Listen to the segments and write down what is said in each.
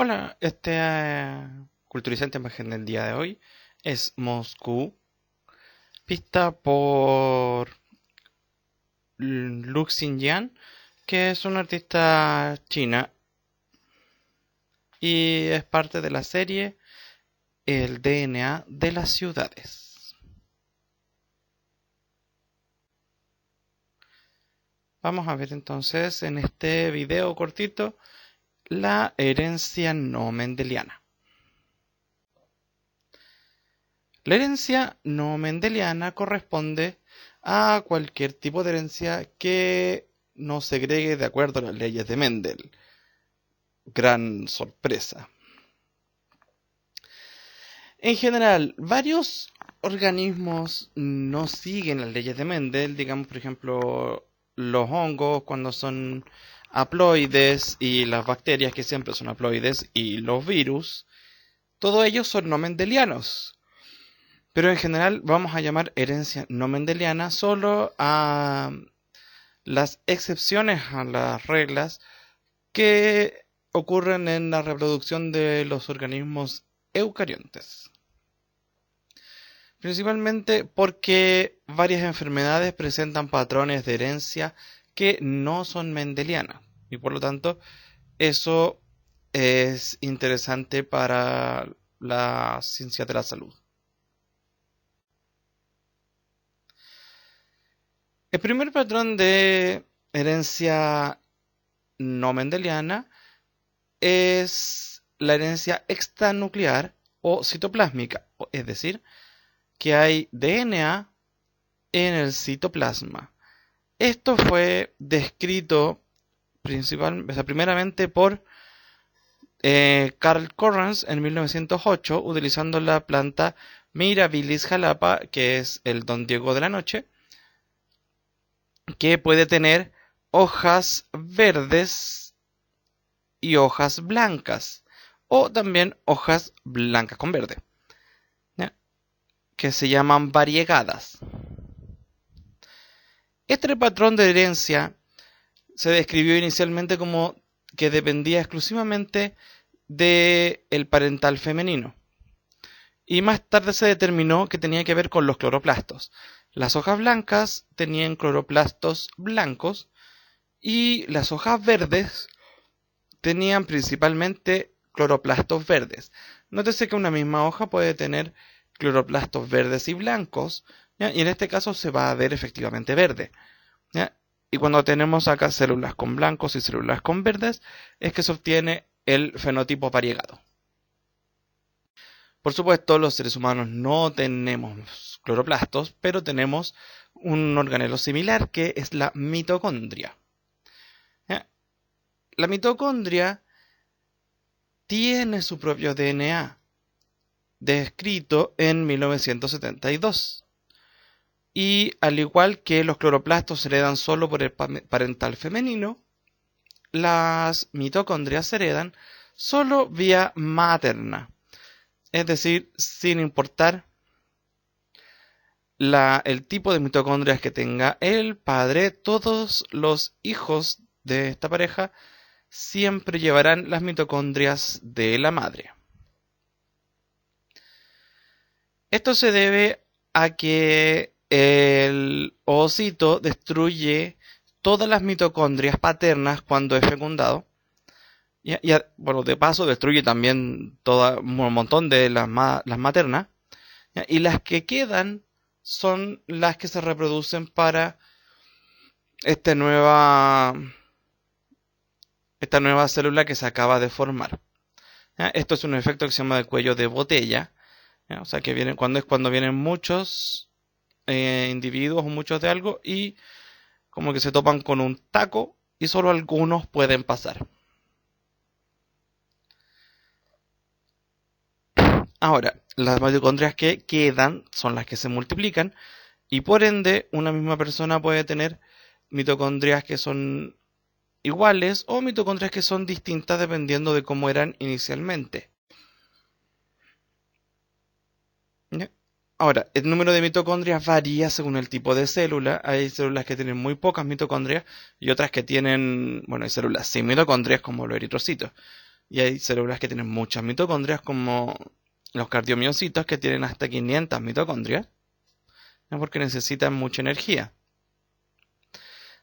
Hola, culturizante imagen del día de hoy es Moscú, vista por Lu Xinjiang, que es una artista china y es parte de la serie El DNA de las ciudades. Vamos a ver entonces en este video cortito la herencia no mendeliana. La herencia no mendeliana corresponde a cualquier tipo de herencia que no segregue de acuerdo a las leyes de Mendel. Gran sorpresa. En general, varios organismos no siguen las leyes de Mendel, digamos por ejemplo los hongos cuando son haploides y las bacterias que siempre son haploides y los virus, todos ellos son no mendelianos. Pero en general vamos a llamar herencia no mendeliana solo a las excepciones a las reglas que ocurren en la reproducción de los organismos eucariontes. Principalmente porque varias enfermedades presentan patrones de herencia que no son mendelianas. Y por lo tanto, eso es interesante para la ciencia de la salud. El primer patrón de herencia no mendeliana es la herencia extranuclear o citoplásmica, es decir, que hay DNA en el citoplasma. Esto fue descrito primeramente por Carl Correns en 1908 utilizando la planta Mirabilis jalapa, que es el Don Diego de la noche, que puede tener hojas verdes y hojas blancas, o también hojas blancas con verde, ¿ya? Que se llaman variegadas. Este patrón de herencia se describió inicialmente como que dependía exclusivamente del parental femenino, y más tarde se determinó que tenía que ver con los cloroplastos. Las hojas blancas tenían cloroplastos blancos y las hojas verdes tenían principalmente cloroplastos verdes. Nótese que una misma hoja puede tener cloroplastos verdes y blancos, ¿ya? Y en este caso se va a ver efectivamente verde, ¿ya? Y cuando tenemos acá células con blancos y células con verdes, es que se obtiene el fenotipo variegado. Por supuesto, los seres humanos no tenemos cloroplastos, pero tenemos un organelo similar que es la mitocondria. ¿Ya? La mitocondria tiene su propio DNA, descrito en 1972. Y al igual que los cloroplastos se heredan solo por el parental femenino, las mitocondrias se heredan solo vía materna. Es decir, sin importar el tipo de mitocondrias que tenga el padre, todos los hijos de esta pareja siempre llevarán las mitocondrias de la madre. Esto se debe a que el ovocito destruye todas las mitocondrias paternas cuando es fecundado. Bueno, de paso destruye también un montón de las maternas. ¿Ya? Y las que quedan son las que se reproducen para esta nueva célula que se acaba de formar. ¿Ya? Esto es un efecto que se llama de cuello de botella. ¿Ya? O sea que cuando vienen muchos individuos o muchos de algo y como que se topan con un taco y solo algunos pueden pasar. Ahora, las mitocondrias que quedan son las que se multiplican y por ende una misma persona puede tener mitocondrias que son iguales o mitocondrias que son distintas dependiendo de cómo eran inicialmente. ¿Ya? Ahora, el número de mitocondrias varía según el tipo de célula. Hay células que tienen muy pocas mitocondrias y otras que tienen, hay células sin mitocondrias como los eritrocitos. Y hay células que tienen muchas mitocondrias, como los cardiomiocitos, que tienen hasta 500 mitocondrias, ¿ya? Porque necesitan mucha energía.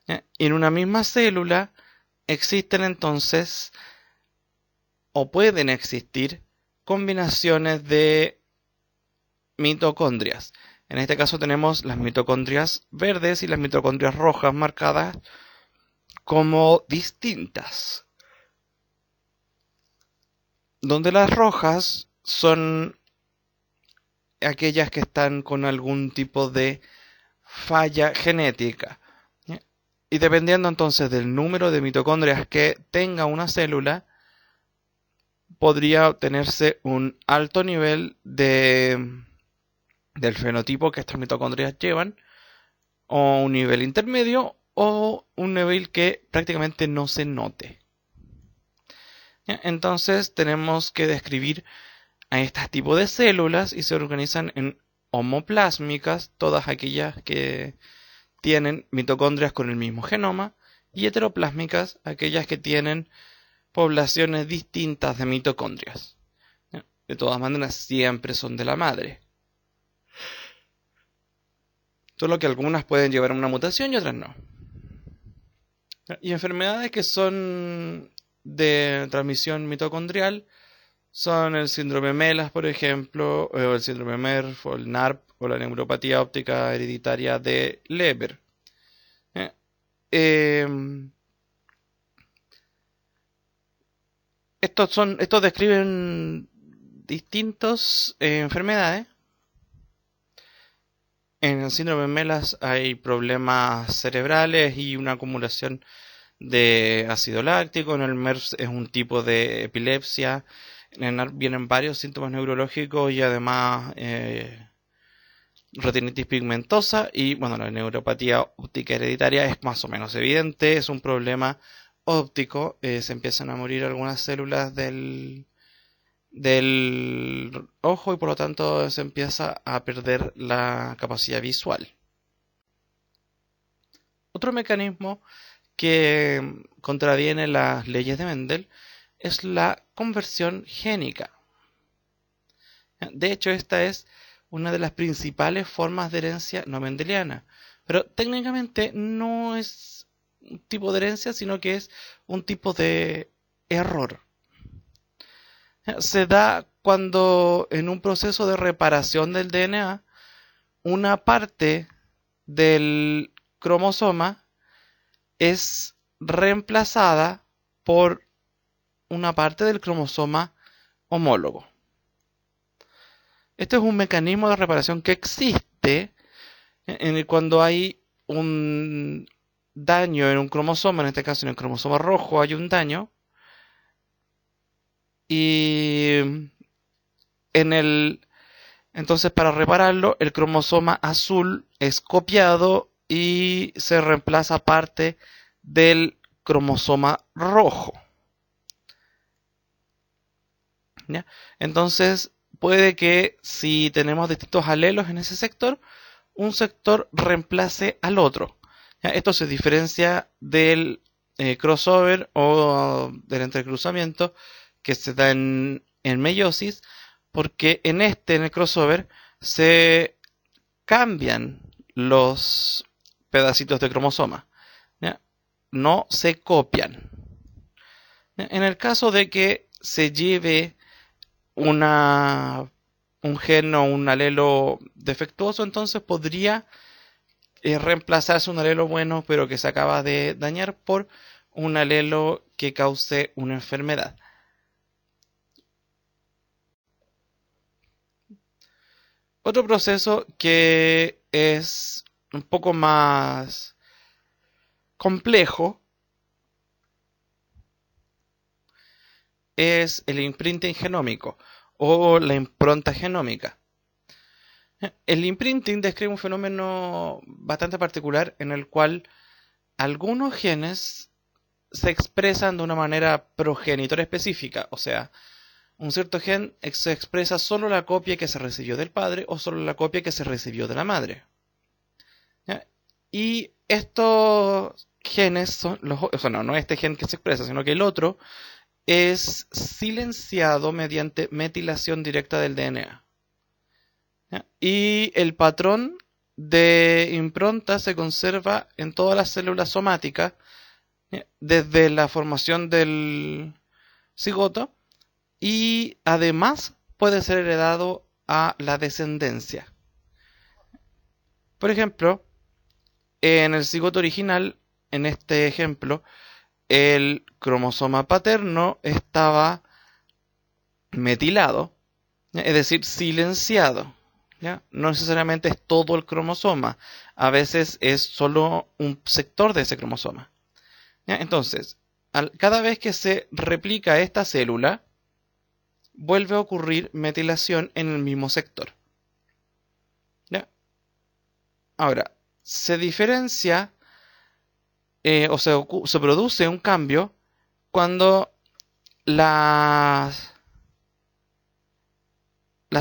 ¿Ya? Y en una misma célula existen entonces, o pueden existir, combinaciones de mitocondrias. En este caso tenemos las mitocondrias verdes y las mitocondrias rojas marcadas como distintas. Donde las rojas son aquellas que están con algún tipo de falla genética. ¿Ya? Y dependiendo entonces del número de mitocondrias que tenga una célula, podría obtenerse un alto nivel del fenotipo que estas mitocondrias llevan, o un nivel intermedio, o un nivel que prácticamente no se note. ¿Ya? Entonces tenemos que describir a este tipo de células y se organizan en homoplásmicas, todas aquellas que tienen mitocondrias con el mismo genoma, y heteroplásmicas, aquellas que tienen poblaciones distintas de mitocondrias. ¿Ya? De todas maneras, siempre son de la madre. Solo que algunas pueden llevar a una mutación y otras no. Y enfermedades que son de transmisión mitocondrial son el síndrome MELAS, por ejemplo, o el síndrome MERF, o el NARP, o la neuropatía óptica hereditaria de Leber. Estos describen distintas enfermedades. En el síndrome MELAS hay problemas cerebrales y una acumulación de ácido láctico. En el MERS es un tipo de epilepsia. En el NARP vienen varios síntomas neurológicos y además retinitis pigmentosa. Y bueno, la neuropatía óptica hereditaria es más o menos evidente. Es un problema óptico. Se empiezan a morir algunas células del ojo y por lo tanto se empieza a perder la capacidad visual. Otro mecanismo que contraviene las leyes de Mendel es la conversión génica. De hecho, esta es una de las principales formas de herencia no mendeliana, pero técnicamente no es un tipo de herencia, sino que es un tipo de error. Se da cuando en un proceso de reparación del DNA, una parte del cromosoma es reemplazada por una parte del cromosoma homólogo. Este es un mecanismo de reparación que existe en el cuando hay un daño en un cromosoma, en este caso en el cromosoma rojo hay un daño, y entonces para repararlo el cromosoma azul es copiado y se reemplaza parte del cromosoma rojo. ¿Ya? Entonces puede que si tenemos distintos alelos en ese sector, un sector reemplace al otro. ¿Ya? Esto se diferencia del crossover o del entrecruzamiento que se da en meiosis, porque en el crossover, se cambian los pedacitos de cromosoma, ¿ya? No se copian. ¿Ya? En el caso de que se lleve un gen o un alelo defectuoso, entonces podría reemplazarse un alelo bueno, pero que se acaba de dañar por un alelo que cause una enfermedad. Otro proceso que es un poco más complejo es el imprinting genómico o la impronta genómica. El imprinting describe un fenómeno bastante particular en el cual algunos genes se expresan de una manera progenitora específica, o sea, un cierto gen se expresa solo la copia que se recibió del padre o solo la copia que se recibió de la madre. ¿Ya? Y estos genes son no este gen que se expresa, sino que el otro es silenciado mediante metilación directa del DNA. ¿Ya? Y el patrón de impronta se conserva en todas las células somáticas, ¿ya? Desde la formación del cigoto, y además puede ser heredado a la descendencia. Por ejemplo, en el cigoto original, en este ejemplo, el cromosoma paterno estaba metilado, ¿ya? Es decir, silenciado, ¿ya? No necesariamente es todo el cromosoma, a veces es solo un sector de ese cromosoma, ¿ya? Entonces, cada vez que se replica esta célula, vuelve a ocurrir metilación en el mismo sector, ¿ya? Ahora, se diferencia o se produce un cambio cuando las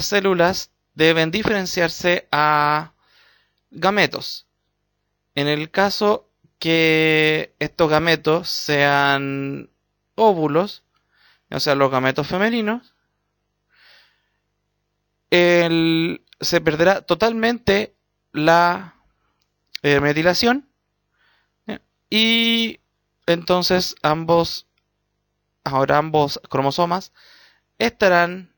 células deben diferenciarse a gametos. En el caso que estos gametos sean óvulos, o sea, los gametos femeninos, se perderá totalmente la metilación, ¿ya? Y entonces ambos cromosomas estarán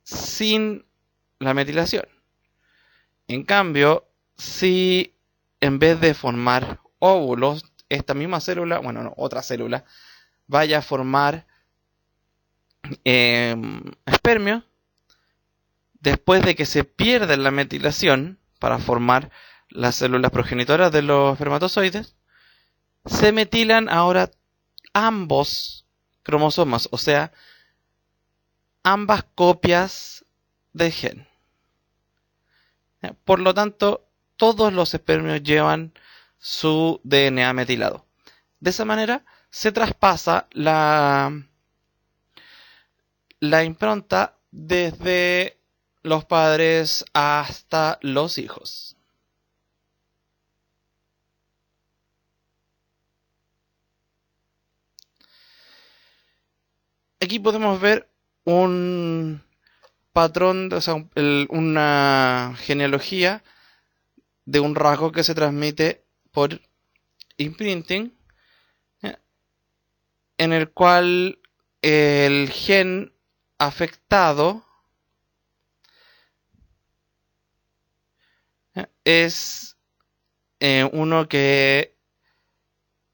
sin la metilación. En cambio, si en vez de formar óvulos, esta misma célula, bueno, no, otra célula, vaya a formar espermio, después de que se pierde la metilación para formar las células progenitoras de los espermatozoides, se metilan ahora ambos cromosomas, o sea, ambas copias del gen. Por lo tanto, todos los espermios llevan su DNA metilado. De esa manera se traspasa la impronta desde los padres hasta los hijos. Aquí podemos ver un patrón, o sea, una genealogía de un rasgo que se transmite por imprinting, ¿ya? En el cual el gen afectado, ¿ya? Es uno que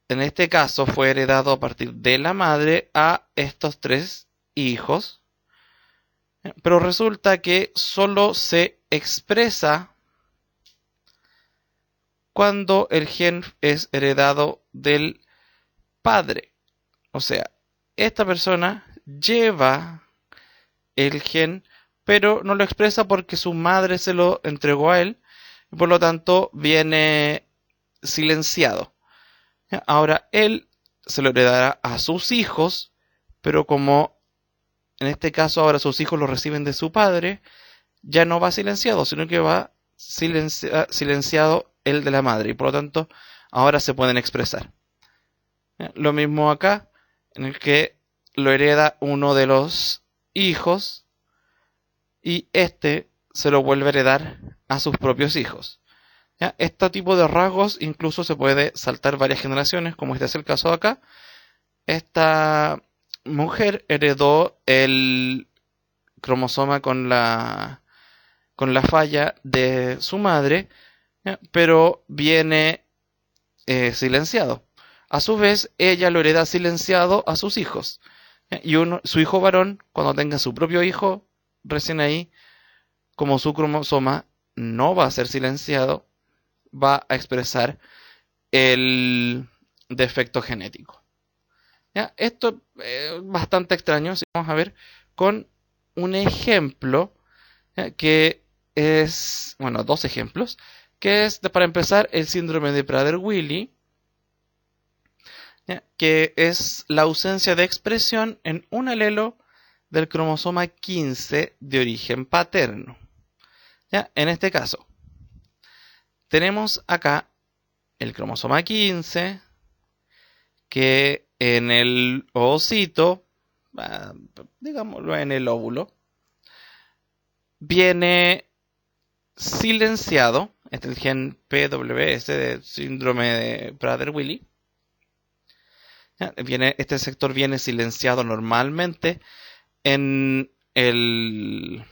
en este caso fue heredado a partir de la madre a estos 3 hijos, ¿ya? Pero resulta que solo se expresa cuando el gen es heredado del padre. O sea, esta persona lleva el gen, pero no lo expresa porque su madre se lo entregó a él, y por lo tanto viene silenciado. Ahora él se lo heredará a sus hijos, pero como en este caso ahora sus hijos lo reciben de su padre, ya no va silenciado, sino que va silenciado el de la madre, y por lo tanto ahora se pueden expresar. Lo mismo acá, en el que lo hereda uno de los hijos y este se lo vuelve a heredar a sus propios hijos. ¿Ya? Este tipo de rasgos incluso se puede saltar varias generaciones, como este es el caso de acá. Esta mujer heredó el cromosoma con la falla de su madre, ¿ya? Pero viene silenciado. A su vez, ella lo hereda silenciado a sus hijos. ¿Ya? Y su hijo varón, cuando tenga su propio hijo, recién ahí, como su cromosoma no va a ser silenciado, va a expresar el defecto genético. ¿Ya? Esto es bastante extraño. Si vamos a ver con un ejemplo, ¿ya? Que es, bueno, 2 ejemplos, que es, para empezar, el síndrome de Prader-Willi, ¿ya? Que es la ausencia de expresión en un alelo del cromosoma 15 de origen paterno. ¿Ya? En este caso, tenemos acá el cromosoma 15, que en el ovocito digámoslo en el óvulo, viene silenciado, este es el gen PWS del síndrome de Prader-Willi. Este sector viene silenciado normalmente en el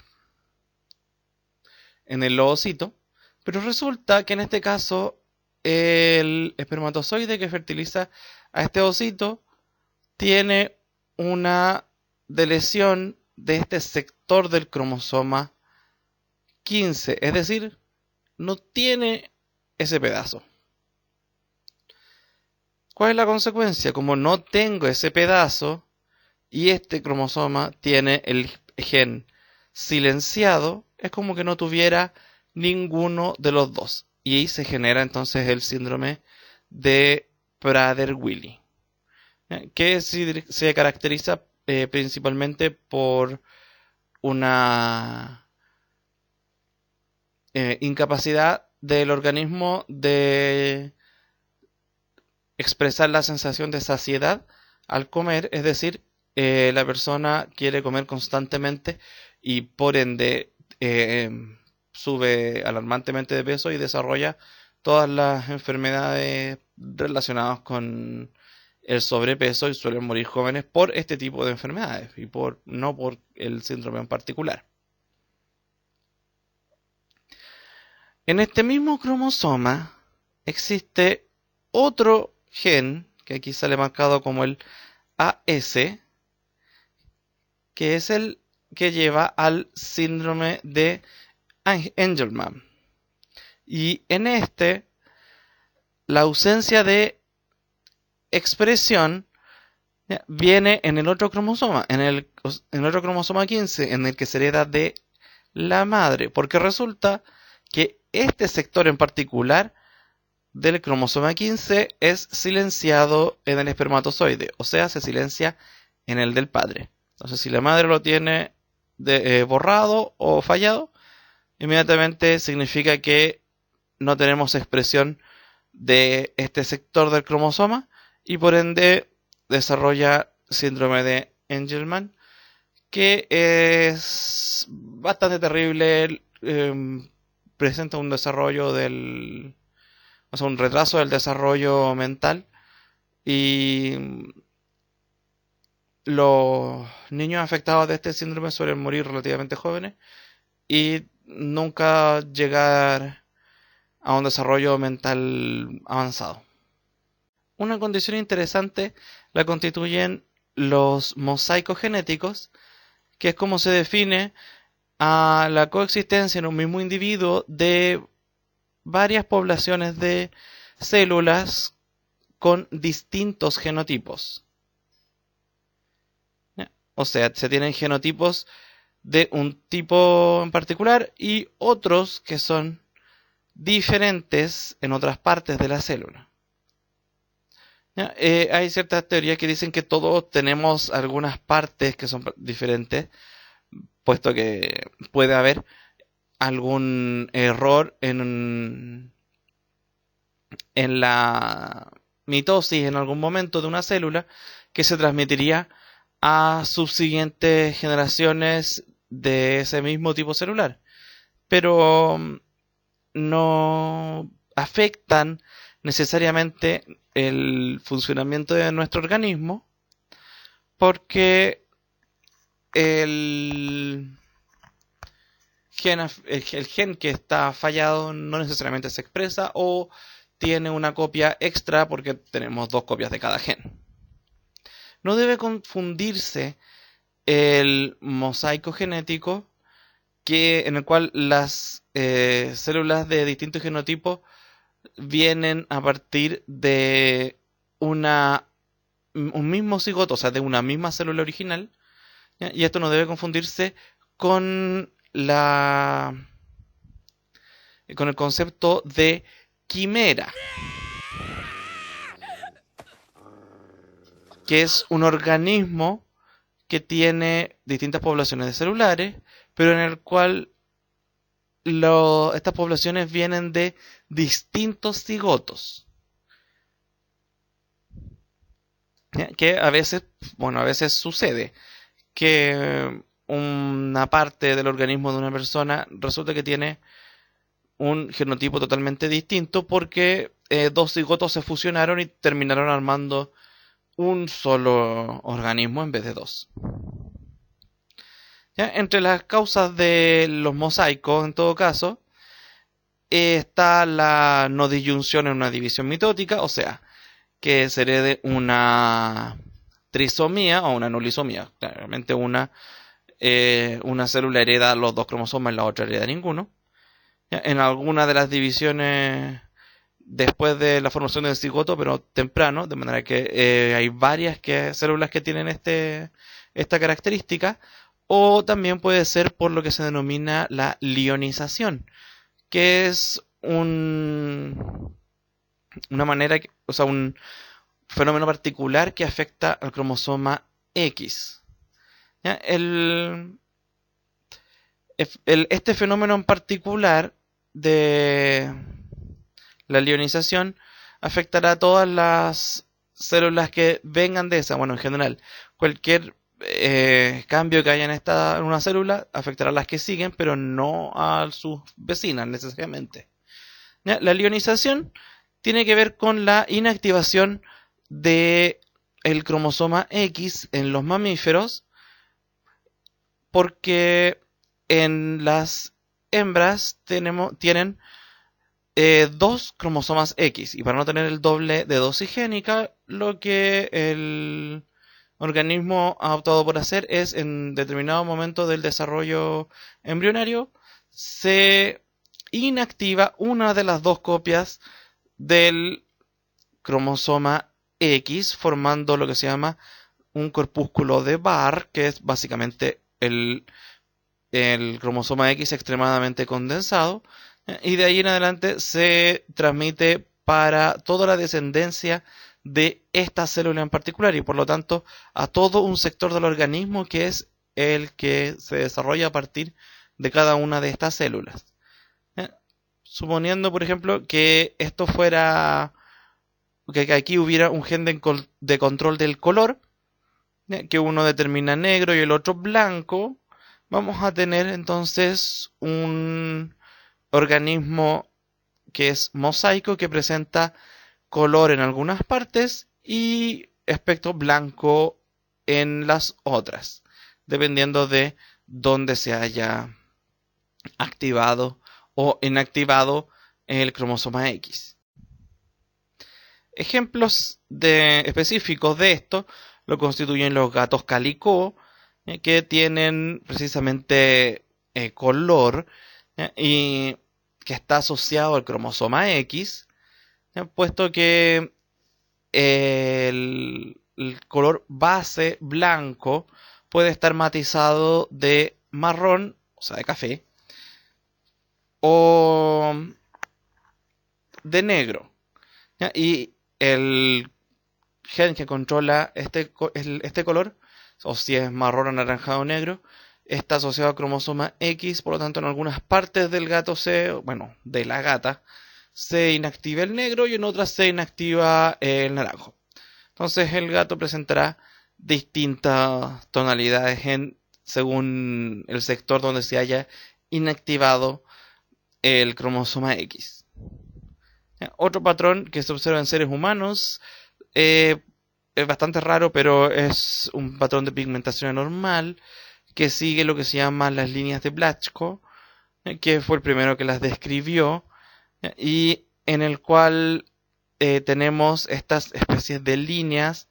ovocito, pero resulta que en este caso el espermatozoide que fertiliza a este ovocito tiene una deleción de este sector del cromosoma 15, es decir, no tiene ese pedazo. ¿Cuál es la consecuencia? Como no tengo ese pedazo y este cromosoma tiene el gen silenciado, es como que no tuviera ninguno de los dos. Y ahí se genera entonces el síndrome de Prader-Willi, que se caracteriza principalmente por una incapacidad del organismo de expresar la sensación de saciedad al comer, es decir, la persona quiere comer constantemente y por ende sube alarmantemente de peso y desarrolla todas las enfermedades relacionadas con el sobrepeso y suelen morir jóvenes por este tipo de enfermedades y no por el síndrome en particular. En este mismo cromosoma existe otro gen, que aquí sale marcado como el AS, que es el que lleva al síndrome de Angelman. Y en la ausencia de expresión viene en el otro cromosoma, en el otro cromosoma 15, en el que se hereda de la madre, porque resulta que este sector en particular del cromosoma 15 es silenciado en el espermatozoide, o sea, se silencia en el del padre. Entonces, si la madre lo tiene borrado o fallado, inmediatamente significa que no tenemos expresión de este sector del cromosoma y por ende desarrolla síndrome de Angelman, que es bastante terrible, presenta un desarrollo un retraso del desarrollo mental y los niños afectados de este síndrome suelen morir relativamente jóvenes y nunca llegar a un desarrollo mental avanzado. Una condición interesante la constituyen los mosaicos genéticos, que es como se define a la coexistencia en un mismo individuo de varias poblaciones de células con distintos genotipos. O sea, se tienen genotipos de un tipo en particular y otros que son diferentes en otras partes de la célula. Hay ciertas teorías que dicen que todos tenemos algunas partes que son diferentes, puesto que puede haber algún error en la mitosis en algún momento de una célula que se transmitiría a subsiguientes generaciones de ese mismo tipo celular, pero no afectan necesariamente el funcionamiento de nuestro organismo, porque el gen que está fallado no necesariamente se expresa o tiene una copia extra porque tenemos 2 copias de cada gen. No debe confundirse el mosaico genético en el cual las células de distintos genotipos vienen a partir de un mismo cigoto, o sea, de una misma célula original, ¿ya? Y esto no debe confundirse con con el concepto de quimera, que es un organismo que tiene distintas poblaciones de celulares, pero en el cual estas poblaciones vienen de distintos cigotos. ¿ya? Que a veces sucede que una parte del organismo de una persona resulta que tiene un genotipo totalmente distinto porque dos cigotos se fusionaron y terminaron armando un solo organismo en vez de dos. ¿Ya? Entre las causas de los mosaicos, en todo caso, está la no disyunción en una división mitótica, o sea, que se herede una trisomía o una nulisomía. Claramente una célula hereda los dos cromosomas y la otra hereda ninguno. ¿Ya? En alguna de las divisiones después de la formación del cigoto, pero temprano, de manera que hay varias células que tienen esta característica, o también puede ser por lo que se denomina la lionización, que es una manera, o sea, un fenómeno particular que afecta al cromosoma X. ¿Ya? Este fenómeno en particular de la lionización afectará a todas las células que vengan de esa. Bueno, en general, cualquier cambio que haya en una célula afectará a las que siguen, pero no a sus vecinas necesariamente. ¿Ya? La lionización tiene que ver con la inactivación de el cromosoma X en los mamíferos, porque en las hembras tienen dos cromosomas X, y para no tener el doble de dosis génica, lo que el organismo ha optado por hacer es, en determinado momento del desarrollo embrionario, se inactiva una de las dos copias del cromosoma X, formando lo que se llama un corpúsculo de Barr, que es básicamente el cromosoma X extremadamente condensado, y de ahí en adelante se transmite para toda la descendencia de esta célula en particular, y por lo tanto a todo un sector del organismo que es el que se desarrolla a partir de cada una de estas células. Suponiendo, por ejemplo, que esto fuera, que aquí hubiera un gen de control del color, que uno determina negro y el otro blanco, vamos a tener entonces un organismo que es mosaico, que presenta color en algunas partes y espectro blanco en las otras, dependiendo de dónde se haya activado o inactivado el cromosoma X. Ejemplos específicos de esto lo constituyen los gatos calicó, que tienen precisamente color, y que está asociado al cromosoma X, puesto que el color base blanco puede estar matizado de marrón, o sea, de café, o de negro. ¿Ya? Y el gen que controla este color, o si es marrón, anaranjado o negro, está asociado al cromosoma X, por lo tanto en algunas partes del gato de la gata, se inactiva el negro y en otras se inactiva el naranjo. Entonces el gato presentará distintas tonalidades según el sector donde se haya inactivado el cromosoma X. Otro patrón que se observa en seres humanos es bastante raro, pero es un patrón de pigmentación anormal que sigue lo que se llama las líneas de Blaschko, que fue el primero que las describió, y en el cual tenemos estas especies de líneas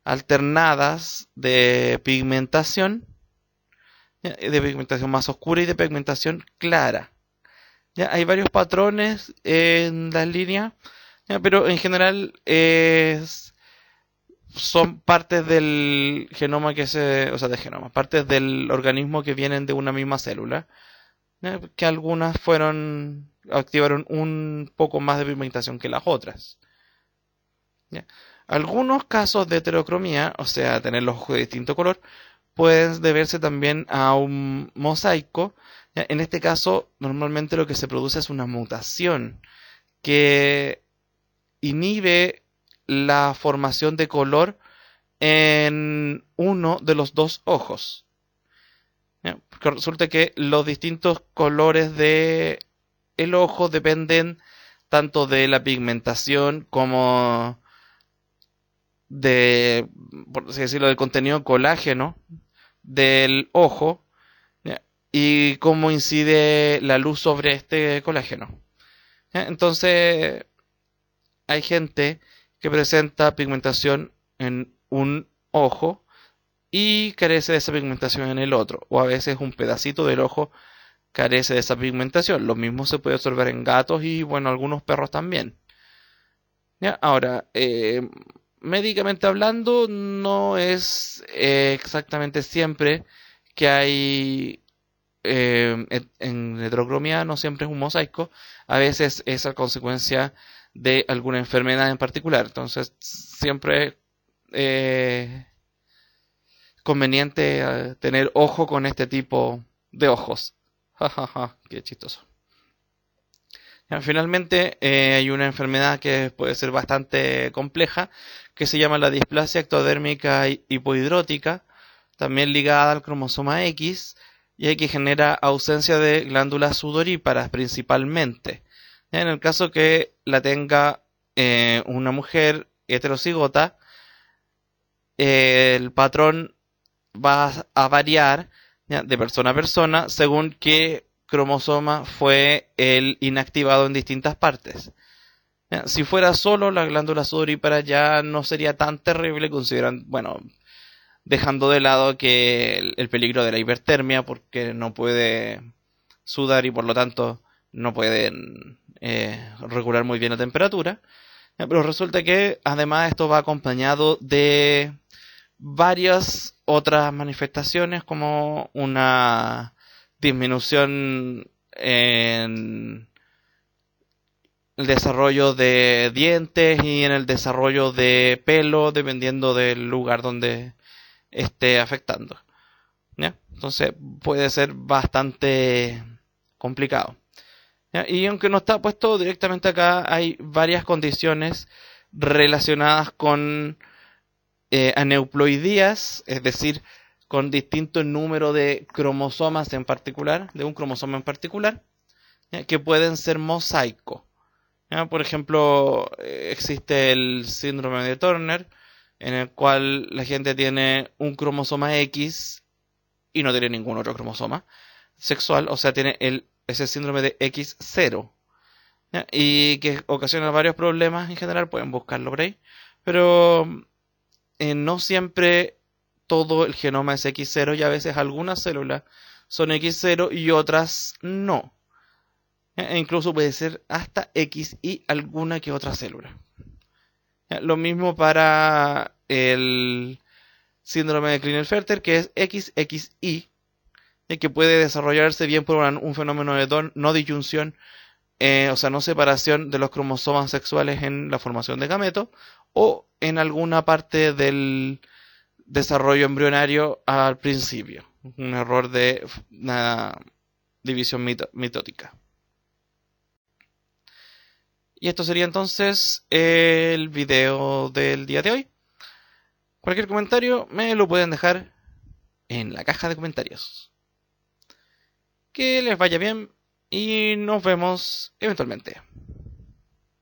alternadas de pigmentación más oscura y de pigmentación clara. ¿Ya? Hay varios patrones en las líneas, ¿ya? Pero en general son partes del genoma partes del organismo que vienen de una misma célula, ¿ya? Que algunas activaron un poco más de pigmentación que las otras. ¿Ya? Algunos casos de heterocromía, o sea, tener los ojos de distinto color, pueden deberse también a un mosaico. ¿Ya? En este caso, normalmente lo que se produce es una mutación que inhibe la formación de color en uno de los dos ojos. Porque resulta que los distintos colores de el ojo dependen tanto de la pigmentación como de, por así decirlo, del contenido colágeno del ojo, ¿ya? Y cómo incide la luz sobre este colágeno. ¿Ya? Entonces, hay gente que presenta pigmentación en un ojo y carece de esa pigmentación en el otro, o a veces un pedacito del ojo carece de esa pigmentación. Lo mismo se puede observar en gatos y, bueno, algunos perros también. ¿Ya? Ahora, médicamente hablando, no es exactamente siempre que hay en heterocromía, no siempre es un mosaico, a veces es a consecuencia de alguna enfermedad en particular. Entonces, siempre es conveniente tener ojo con este tipo de ojos. Jajaja, qué chistoso. Finalmente, hay una enfermedad que puede ser bastante compleja, que se llama la displasia ectodérmica hipohidrótica, también ligada al cromosoma X, y que genera ausencia de glándulas sudoríparas principalmente. En el caso que la tenga una mujer heterocigota, el patrón va a variar, ¿ya?, de persona a persona según qué cromosoma fue el inactivado en distintas partes. ¿Ya? Si fuera solo la glándula sudorípara ya no sería tan terrible, consideran, bueno, dejando de lado que el peligro de la hipertermia, porque no puede sudar y por lo tanto no pueden regular muy bien la temperatura. Pero resulta que además esto va acompañado de varias otras manifestaciones, como una disminución en el desarrollo de dientes y en el desarrollo de pelo, dependiendo del lugar donde esté afectando. ¿Ya? Entonces puede ser bastante complicado. ¿Ya? Y aunque no está puesto directamente acá, hay varias condiciones relacionadas con aneuploidías, es decir, con distinto número de cromosomas en particular, de un cromosoma en particular, ¿ya?, que pueden ser mosaico. ¿Ya? Por ejemplo, existe el síndrome de Turner, en el cual la gente tiene un cromosoma X y no tiene ningún otro cromosoma sexual, o sea, tiene ese síndrome de X0, ¿ya?, y que ocasiona varios problemas en general, pueden buscarlo por ahí, pero no siempre todo el genoma es X0 y a veces algunas células son X0 y otras no. E incluso puede ser hasta X y alguna que otra célula. Lo mismo para el síndrome de Klinefelter, que es XXY, que puede desarrollarse bien por un fenómeno de no disyunción, o sea, no separación de los cromosomas sexuales en la formación de gametos, o en alguna parte del desarrollo embrionario al principio. Un error de una división mitótica. Y esto sería entonces el video del día de hoy. Cualquier comentario me lo pueden dejar en la caja de comentarios. Que les vaya bien y nos vemos eventualmente.